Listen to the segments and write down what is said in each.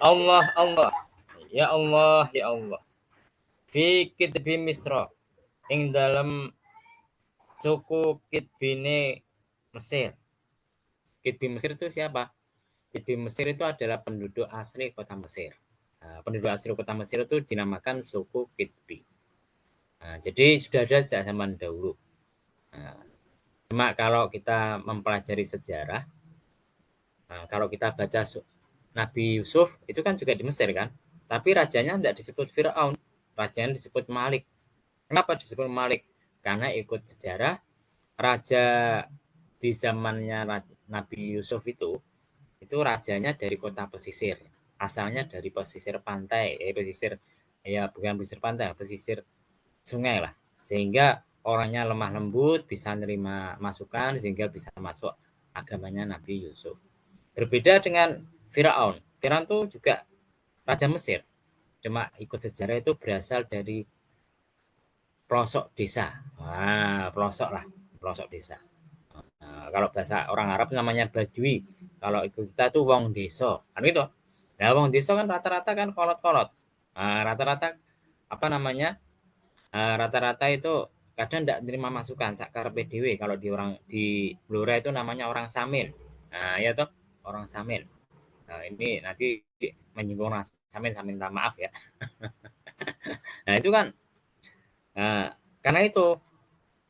Allah Allah. Ya Allah ya Allah. Fi kitbi Misra. Ing dalam suku Kitbine Mesir. Kitbi Mesir itu siapa? Kitbi Mesir itu adalah penduduk asli kota Mesir. Nah, penduduk asli kota Mesir itu dinamakan suku Kitbi. Nah, jadi sudah ada sejak zaman dahulu. Nah, cuma kalau kita mempelajari sejarah, kalau kita baca Nabi Yusuf itu kan juga di Mesir kan, tapi rajanya tidak disebut Fir'aun, rajanya disebut Malik. Kenapa disebut Malik? Karena ikut sejarah raja di zamannya Nabi Yusuf itu rajanya dari kota pesisir, asalnya dari pesisir pantai, pesisir ya bukan pesisir pantai, pesisir sungai lah, sehingga orangnya lemah lembut, bisa menerima masukan sehingga bisa masuk agamanya Nabi Yusuf. Berbeda dengan Firaun. Firaun itu juga raja Mesir, cuma ikut sejarah itu berasal dari pelosok desa. Nah, pelosok lah, pelosok desa. Nah, kalau bahasa orang Arab namanya Badui. Kalau ikut kita tuh wong desa, kan gitu. Nah, wong desa kan rata-rata kan kolot-kolot. Nah, rata-rata apa namanya? Rata-rata itu kadang tidak menerima masukan sakar PDW. Kalau di orang di Blora itu namanya orang Samin. Nah, ya toh, orang Samin. Nah, ini nanti menyinggung orang Samin, Samin minta maaf ya. Nah, itu kan karena itu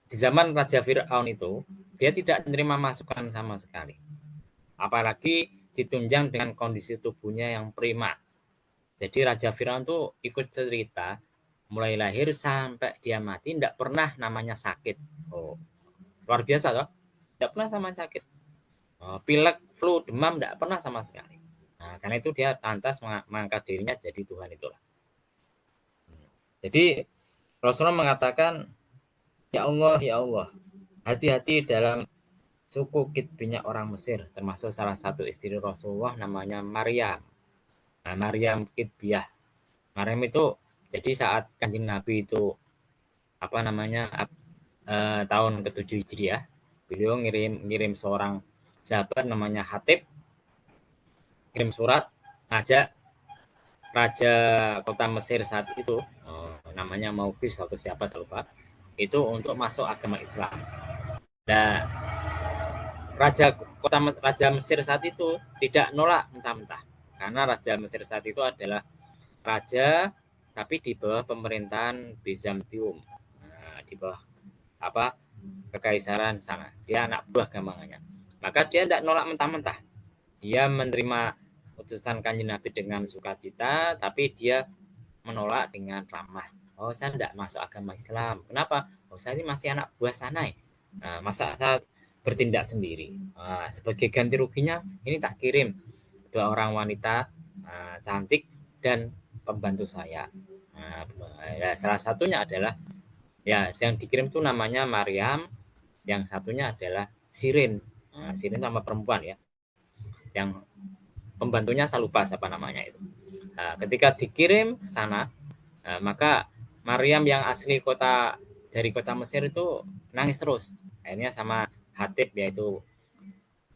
di zaman Raja Fir'aun itu dia tidak menerima masukan sama sekali. Apalagi ditunjang dengan kondisi tubuhnya yang prima. Jadi Raja Fir'aun tuh ikut cerita mulai lahir sampai dia mati tidak pernah namanya sakit. Oh, luar biasa toh. Tidak pernah sama sakit. Oh, pilek, flu, demam tidak pernah sama sekali. Nah, karena itu dia lantas mengangkat dirinya jadi Tuhan itulah. Jadi Rasulullah mengatakan, ya Allah, hati-hati dalam suku Kitbinya orang Mesir, termasuk salah satu istri Rasulullah namanya Maryam. Nah, Maryam Kitbiyah. Maryam itu jadi saat Kanjeng Nabi itu apa namanya tahun ke-7 Hijriah, beliau ngirim seorang sahabat namanya Hatib, kirim surat ngajak raja kota Mesir saat itu namanya Maukis atau siapa saya lupa, itu untuk masuk agama Islam. Nah, raja Mesir saat itu tidak nolak mentah-mentah, karena raja Mesir saat itu adalah raja tapi di bawah pemerintahan Bizantium, di bawah apa kekaisaran sana, dia anak buah gampangannya. Maka dia tidak nolak mentah-mentah, dia menerima utusan Kanjeng Nabi dengan sukacita, tapi dia menolak dengan ramah. Oh, saya tidak masuk agama Islam. Kenapa? Oh, saya ini masih anak buah sana. Nah, masa saya bertindak sendiri? Nah, sebagai ganti ruginya, ini tak kirim dua orang wanita cantik dan pembantu saya. Nah, ya, salah satunya adalah ya yang dikirim itu namanya Maryam, yang satunya adalah Sirin. Nah, Sirin sama perempuan ya. Yang pembantunya saya lupa siapa namanya itu. Nah, ketika dikirim ke sana, maka Maryam yang asli dari kota Mesir itu nangis terus. Akhirnya sama Hatib yaitu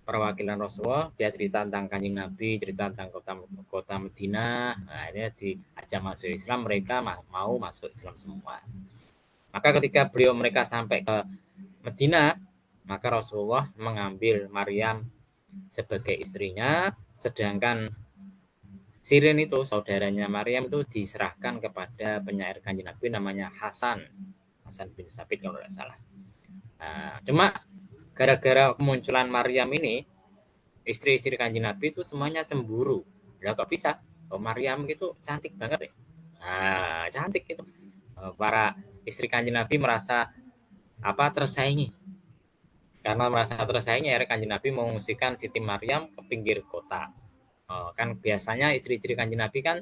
perwakilan Rasulullah, dia cerita tentang Kanjeng Nabi, cerita tentang kota Madinah. Nah, akhirnya diajak masuk Islam, mereka mau masuk Islam semua. Maka ketika mereka sampai ke Madinah, maka Rasulullah mengambil Maryam sebagai istrinya, sedangkan Sirin itu saudaranya Maryam itu diserahkan kepada penyair Kanjeng Nabi namanya Hasan bin Sabit kalau tidak salah. Nah, cuma gara-gara kemunculan Maryam ini, istri-istri Kanjeng Nabi itu semuanya cemburu. Ya kok bisa? Oh, Maryam itu cantik banget ya. Nah, cantik itu. Para istri Kanjeng Nabi merasa tersaingi. Karena merasa tersaingi, akhirnya Kanjeng Nabi mengungsikan Siti Maryam ke pinggir kota. Kan biasanya istri-istri Kanjeng Nabi kan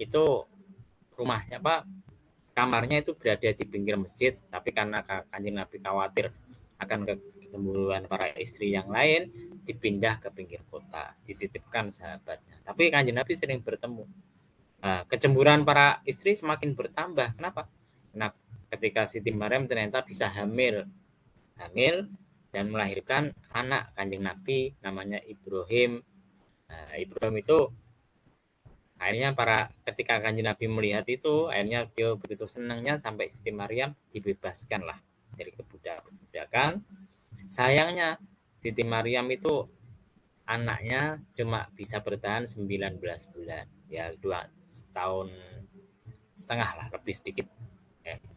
itu rumahnya kamarnya itu berada di pinggir masjid, tapi karena Kanjeng Nabi khawatir akan kecemburuan para istri yang lain, dipindah ke pinggir kota, dititipkan sahabatnya. Tapi Kanjeng Nabi sering bertemu. Kecemburuan para istri semakin bertambah. Kenapa? Nah, ketika Siti Maryam ternyata bisa hamil dan melahirkan anak Kanjeng Nabi namanya Ibrahim. Ibrahim itu Akhirnya ketika Kanjeng Nabi melihat itu, akhirnya dia begitu senangnya sampai Siti Maryam dibebaskan lah dari kebudakan. Sayangnya Siti Maryam itu anaknya cuma bisa bertahan 19 bulan, ya 2,5 tahun lah, lebih sedikit.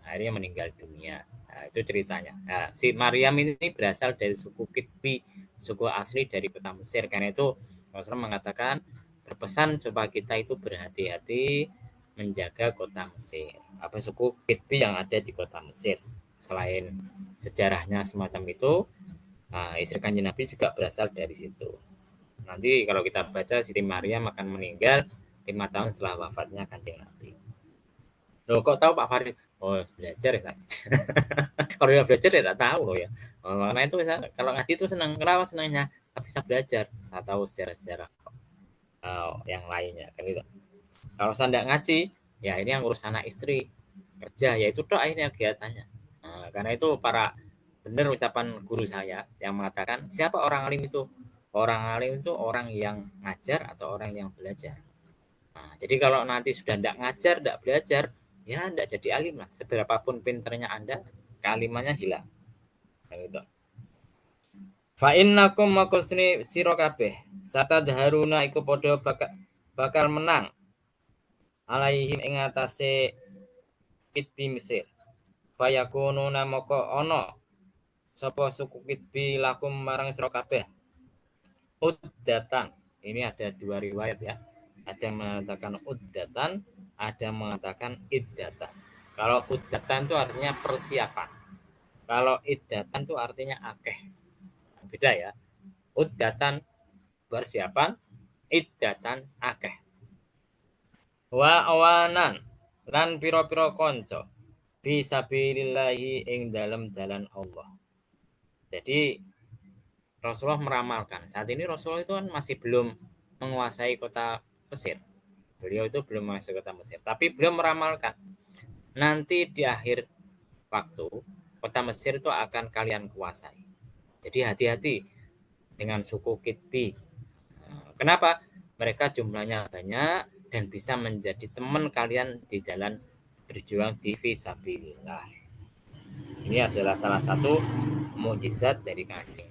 Akhirnya meninggal dunia. Nah, itu ceritanya. Nah, si Maryam ini berasal dari suku Kitbi, suku asli dari kota Mesir. Karena itu Rasulullah mengatakan berpesan coba kita itu berhati-hati menjaga kota Mesir. Apa suku Kitbi yang ada di kota Mesir. Selain sejarahnya semacam itu, nah, istri Kanjeng Nabi juga berasal dari situ. Nanti kalau kita baca Siti Maryam akan meninggal 5 tahun setelah wafatnya Kanjeng Nabi. Loh, kok tahu Pak Farid? Oh, belajar ya saya. Kalau yang belajar ya tidak tahu loh ya. Karena itu kalau ngaji itu senang. Kenapa senangnya? Tapi bisa belajar, bisa tahu sejarah-sejarah yang lainnya kan gitu. Kalau saya tidak ngaji, ya ini yang urus anak istri kerja, ya itu doa akhirnya kegiatannya. Nah, karena itu benar ucapan guru saya yang mengatakan siapa orang alim itu? Orang alim itu orang yang ngajar atau orang yang belajar. Nah, jadi kalau nanti sudah tidak ngajar, tidak belajar, ya tidak jadi alim lah. Seberapapun pinternya Anda, kealimannya hilang. Nah, gitu. Fa innakum makustni sira kabeh satadharuna iku padha bakal menang alaihim ing atase Kitbi Mesir. Fayakununa moko ana sapa suku Kitbi lakum marang sira kabeh uddatan. Ini ada dua riwayat ya. Ada yang mengatakan uddatan, ada yang mengatakan iddatan. Kalau uddatan itu artinya persiapan. Kalau iddatan itu artinya akeh. Beda ya. Uddatan persiapan, iddatan akeh. Wa awanan lan piro-piro konco fisabilillahi ing dalam dalan Allah. Jadi Rasulullah meramalkan. Saat ini Rasulullah itu kan masih belum menguasai kota Mesir. Beliau itu belum menguasai kota Mesir. Tapi beliau meramalkan. Nanti di akhir waktu, kota Mesir itu akan kalian kuasai. Jadi hati-hati dengan suku Kitbi. Kenapa? Mereka jumlahnya banyak dan bisa menjadi teman kalian di jalan berjuang di fisabilillah. Ini adalah salah satu mukjizat dari Kanjeng